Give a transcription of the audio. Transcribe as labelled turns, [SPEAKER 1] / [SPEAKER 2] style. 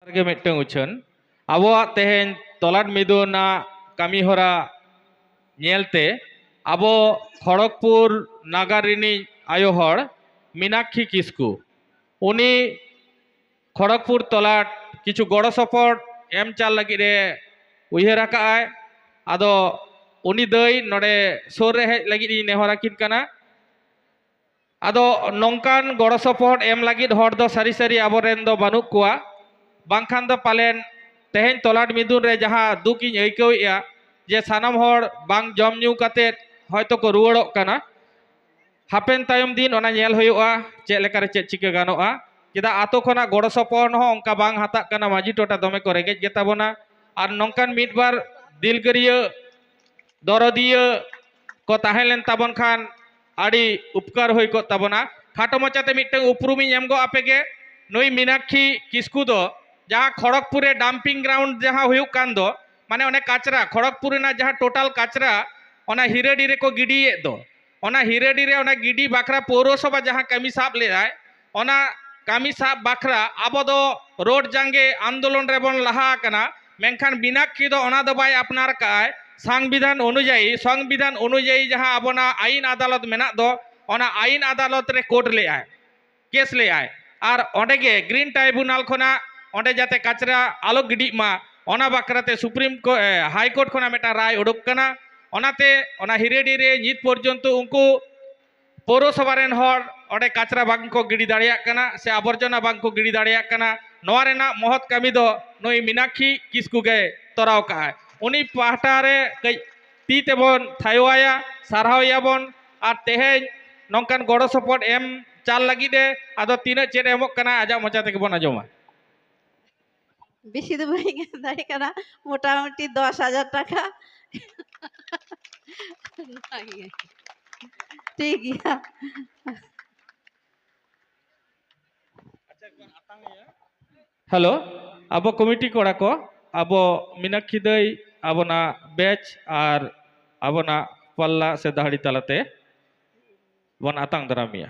[SPEAKER 1] के मिट्टन उछन आबो तेहेन तलाट मिदुना कमी हरा नेलते आबो खड़गपुर नागारिनी आयो हर मीनाक्षी किस्कू उनी खड़गपुर तलाट किछु गड़ो सपोर्ट एम चाल लगी रे उयहर आकाय आदो उनी दई नोडे सोर रे हेज लगी नेहरा किन कना आदो नौकान गड़ो सपोर्ट एम लगी हर दो सारी सारी आबोरेन दो बानु कुआ बांखान दो पालेन तेहेन तलाट मिदुन रे जहाँ दुख इन आइकौया जे सानाम हर बांग जम न्यू काते हयतो को रुवाड़ोग कना हापेन तायम दिन ओना नेल हुयुआ चेक लेका रे चेक चिका गानोआ चेदा आतो खना गड़ो सपोर्ट हो ओंका बांग हाता कना माजी टोटा दमे को रेगेज गेताबोना आर नौकान मिदबार दिलगरिया दरदिया को ताहेलेन ताबन खान आड़ी उपकार हुई को ताबोना खाटो मचाते मिट्टन उपरुमी एम गो आपेगे नुई मीनाक्षी किस्कू दो जहाँ खड़गपुरे डाम्पिंग ग्राउंड जहाँ हुयुक कान दो माने ओने काचरा खड़गपुर ना जहाँ टोटाल काचरा ओना हिरेडी रे को गिडिये दो ओना हिरेडी रे ओना गिडी बाखरा पौरसभा जहाँ कमी साब लेदाय ओना कमी साब बाखरा आबो दो रोड जांगे आंदोलन रे बन लहा कना मेनखान मीनाक्षी दो ओना दो बाय अपनार काय संविधान अनुयायी जहाँ आबोना आईन अदालत मेना दो ओना आईन अदालत रे कोर्ट ले आय केस ले आय आर ओंडेगे ग्रीन ट्राइब्यूनल खना ओंडे जाते काचरा आलो गिडी मा ओना बाखराते सुप्रीम हाई कोर्ट खना मेटा राय उडुक कना ओनाते ओना हिरेडी रे नित पर्यंत उनको पौरसभा रेन हर ओंडे काचरा बांग को गिडी दाड़िया कना से आबर्जना बांग को गिडी दाड़िया कना नोआ रेना महत कामी दो नुई मीनाक्षी किस्कू गे तोराव काय उनी पाहटा रे कई ती तेबन थायोया सारहावयाबन आर तेहेन नौकान गड़ो सपोर्ट एम चाल लगी दे आदो तीना चेड एमोक कना आजा मचा तेगे बन आजोमा
[SPEAKER 2] बेशी दो बई दाड़ी कना मोटामुटी 10,000 टाका ठीक गया
[SPEAKER 1] हेलो अब कमिटी कोड़ा को अब मीनाक्षी दई आबोना बैच आर आबोना पल्ला से दाहड़ी तलाते बन आतांग दरामिया।